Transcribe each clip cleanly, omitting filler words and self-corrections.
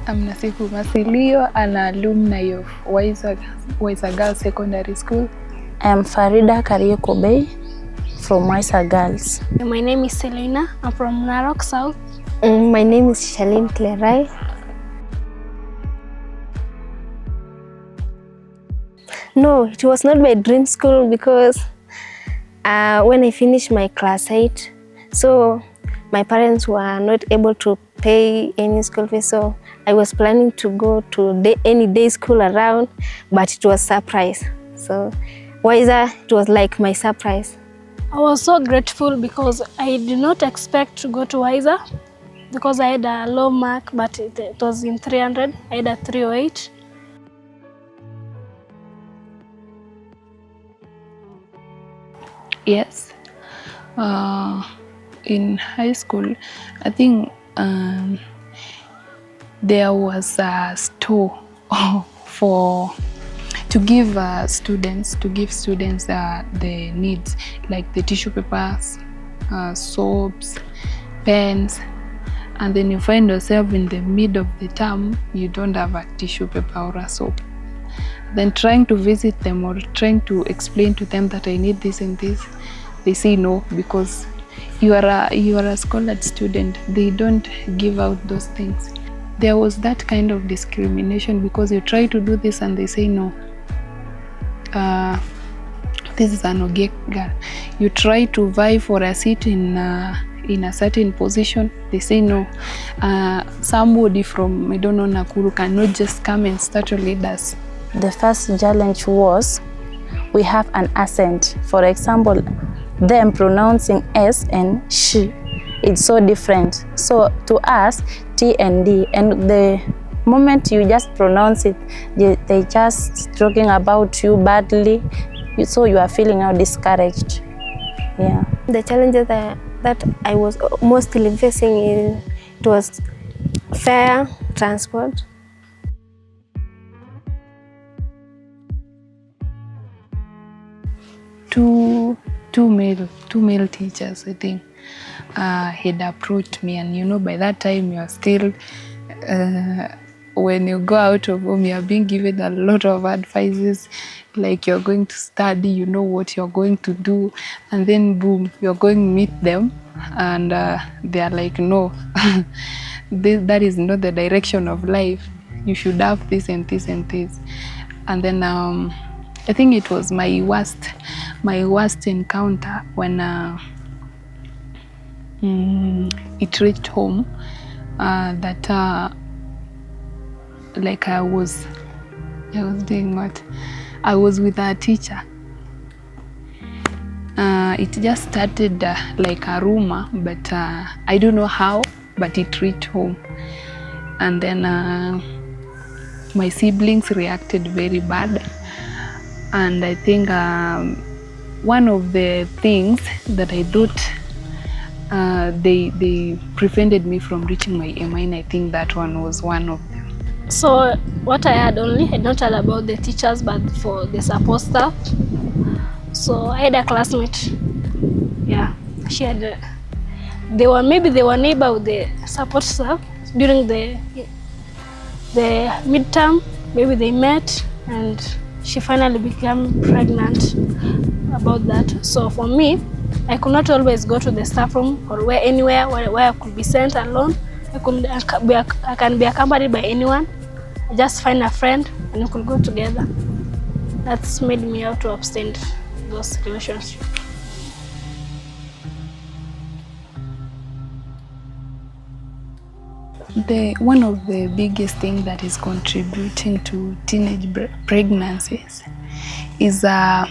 I'm Nasifu Masilio, an alumni of Wiser Girls Secondary School. I'm Farida Kariekobei from Wiser Girls. My name is Selena. I'm from Narok South. My name is Shalene Clerai. No, it was not my dream school because when I finished my class 8, so my parents were not able to pay any school fees, so I was planning to go to any day school around, but it was surprise. So Wiser, it was like my surprise. I was so grateful because I did not expect to go to Wiser because I had a low mark, but it was in 300. I had a 308. Yes. In high school, I think there was a store to give students the needs, like the tissue papers, soaps, pens, and then you find yourself in the mid of the term, you don't have a tissue paper or a soap. Then trying to visit them or trying to explain to them that I need this and this, they say no, because you are a scholar student. They don't give out those things. There was that kind of discrimination because you try to do this and they say no. This is an Ogiek girl. You try to vie for a seat in a certain position, they say no. Somebody from, I don't know, Nakuru cannot just come and start to lead us. The first challenge was we have an accent. For example, them pronouncing S and sh. It's so different. So to us, T and D, and the moment you just pronounce it, they just talking about you badly, so you are feeling now discouraged. Yeah. The challenges that I was mostly facing it was fare, transport. Two male teachers, I think, had approached me, and by that time you are still, when you go out of home, you are being given a lot of advices, like you're going to study, you know what you're going to do, and then boom, you're going to meet them, and they are like, no, that is not the direction of life. You should have this and this and this. And then I think it was my worst encounter when it reached home, that like I was doing what? I was with a teacher. It just started like a rumor, but I don't know how, but it reached home. And then my siblings reacted very bad. And I think one of the things that I thought they prevented me from reaching my MI, and I think that one was one of them. So what I had only, I don't heard about the teachers, but for the support staff. So I had a classmate. Yeah, she had. They were neighbor with the support staff during the midterm. Maybe they met and she finally became pregnant about that. So for me, I could not always go to the staff room or anywhere where I could be sent alone. I can be accompanied by anyone. I just find a friend and we could go together. That's made me have to abstain those relationships. One of the biggest things that is contributing to teenage pregnancies is a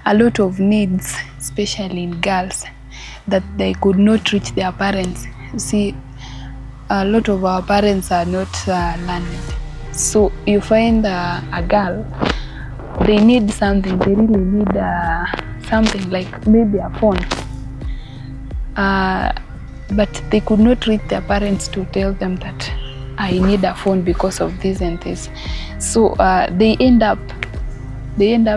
lot of needs, especially in girls, that they could not reach their parents. You see, a lot of our parents are not learned. So you find a girl, they need something, they really need something like maybe a phone. But they could not reach their parents to tell them that I need a phone because of this and this. So they end up being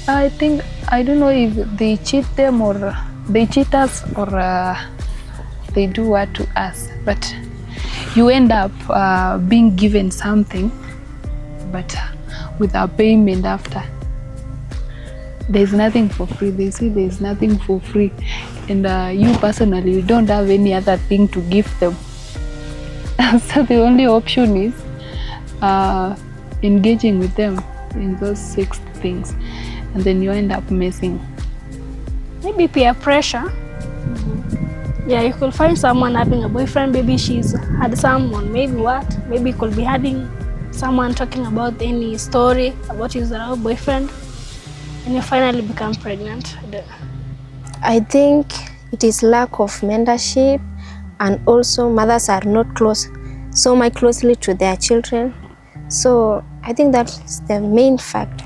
I think, I don't know if they cheat them or they cheat us or they do what to us. But you end up being given something, but with a payment after. There's nothing for free. They say there's nothing for free, and you personally, you don't have any other thing to give them. So the only option is engaging with them in those 6 things, and then you end up messing. Maybe peer pressure. Yeah, you could find someone having a boyfriend, maybe she's had someone, maybe you could be having someone talking about any story about his boyfriend, and you finally become pregnant. I think it is lack of mentorship, and also mothers are not so much closely to their children. So I think that's the main factor.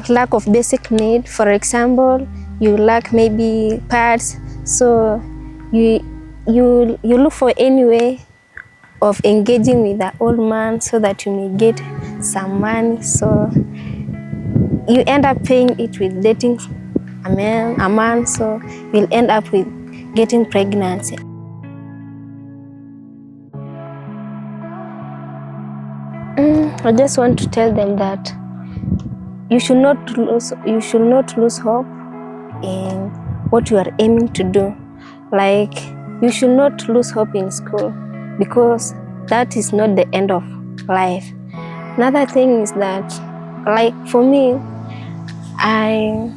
Lack of basic need. For example, you lack maybe pads, so you look for any way of engaging with the old man so that you may get some money. So you end up paying it with dating a man, so you'll end up with getting pregnancy. I just want to tell them that you should not lose hope in what you are aiming to do. Like, you should not lose hope in school, because that is not the end of life. Another thing is that, like for me, I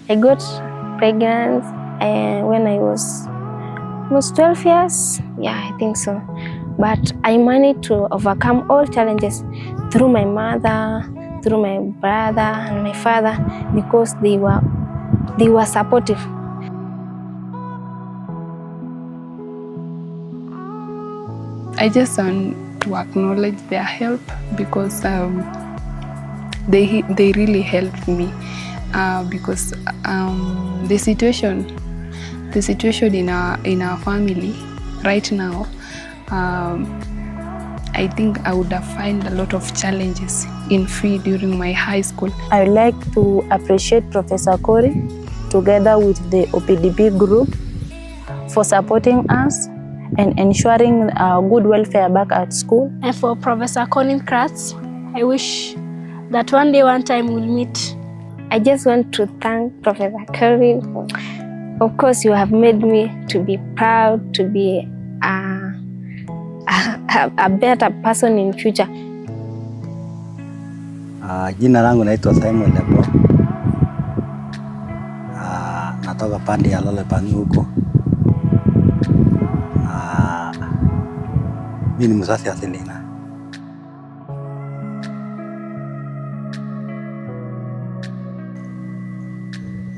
got pregnant when I was 12 years. Yeah, I think so. But I managed to overcome all challenges through my mother, through my brother and my father, because they were supportive. I just want to acknowledge their help, because they really helped me, because the situation in our family right now, I think I would have found a lot of challenges in fee during my high school. I would like to appreciate Professor Corey together with the OPDP group for supporting us and ensuring good welfare back at school. And for Professor Colin Kratz, I wish that one time we'll meet. I just want to thank Professor Corey. Of course, you have made me to be proud, to be a better person in future. Jina langu naitwa Simon Lebo. Natoka pande ya Lolepangi huko. Mimi ni mzazi asilina.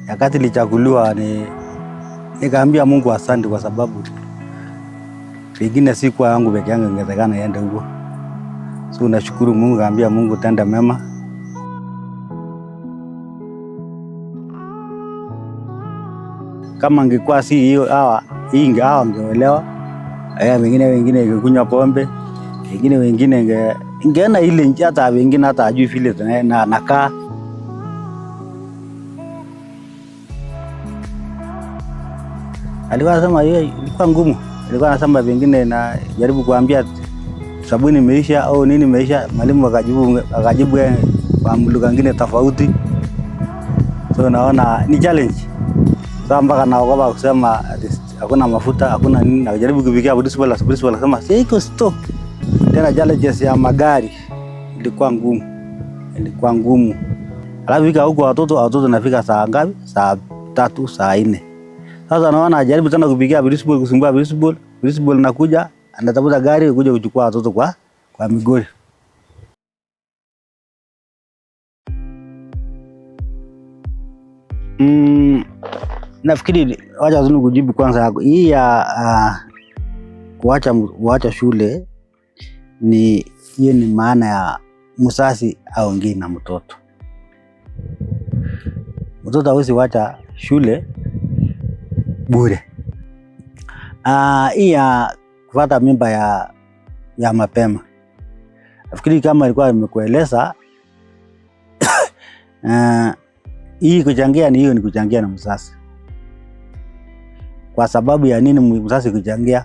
Wakati nilichaguliwa nikaambia Mungu asante, kwa sababu pengine si kwa yangu peke yangu ingewezekana iende huko. So nashukuru Mungu, kaambia Mungu tenda mema. Kama angekuwa si hiyo hawa angeelewa. Wengine ingekunywa pombe, wengine ingeenda ile nje, hata wengine hata ajui vile nakaa. Alikuwa anasema hiyo ilikuwa ngumu. Alikuwa anasema wengine na jaribu kuambia sabuni imeisha au nini imeisha, mwalimu akajibu kwa lugha nyingine tofauti. So naona ni challenge. Sasa mpaka naogopa kusema hakuna mafuta, hakuna nini. Najaribu kupikia principal akasema iko stop. Tena challenges ya magari ilikuwa ngumu. Alafu fika huko watoto nafika saa ngapi? Saa 3, saa 4. Sasa naona ajaribu tena kupigia principal, kusumbua principal nakuja anatafuta gari kuja kuchukua watoto kwa Migori. Nafikiri wacha zinu kujibu kwanza hii ya kuacha shule hiyo ni maana ya mzazi aongee na mtoto. Mtoto hawezi wacha shule bure. Hii ya kupata mimba ya mapema, nafikiri kama ilikuwa nimekueleza, hii kuchangia ni kuchangia na mzazi. Kwa sababu ya nini mzazi kuchangia?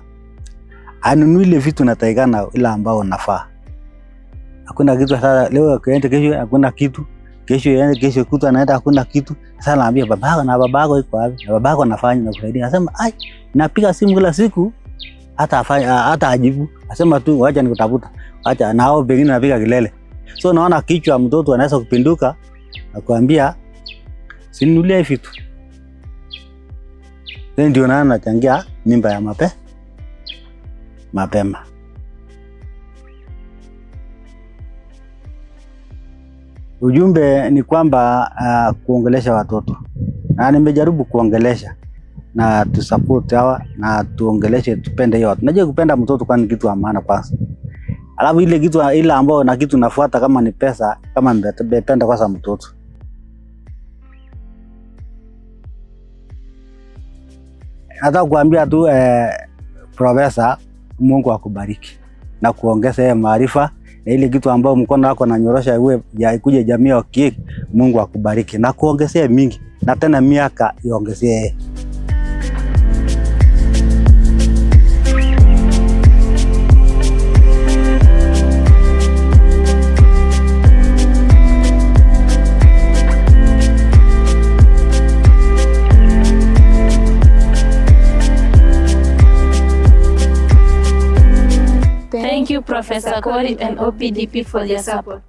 anunue ile vitu natakikana ile ambao unafaa. Hakuna kitu sasa leo kaenda kesho hakuna kitu. Kesho kutu anaenda hakuna kitu. Sasa naambia babako iko wapi? Na babako anafanya na kusaidia. Anasema napiga simu kila siku hata ajibu. Anasema tu wacha nikutafuta. Acha nao pengine napiga kelele. So naona kichwa mtoto anaweza kupinduka na kuambia sinulie vitu. Ndio nachangia mimba ya mapema. Ujumbe ni kwamba kuongelesha watoto. Na nimejaribu kuongelesha na tusupport hawa na tuongeleshe, tupende hiyo watu. Najua kupenda mtoto kwani kitu ya maana kwanza. Alafu ile kitu ile ambao na kitu nafuata kama ni pesa, kama nimependa kwanza mtoto. Nataka kuambia tu Profesa, Mungu akubariki na kuongeza maarifa na ile kitu ambao mkono wako nanyorosha iwe ikuje jamii ya Kiek. Mungu akubariki na kuongezea mingi na tena miaka iongezee. Thank you, Professor Kori and OPDP for your support.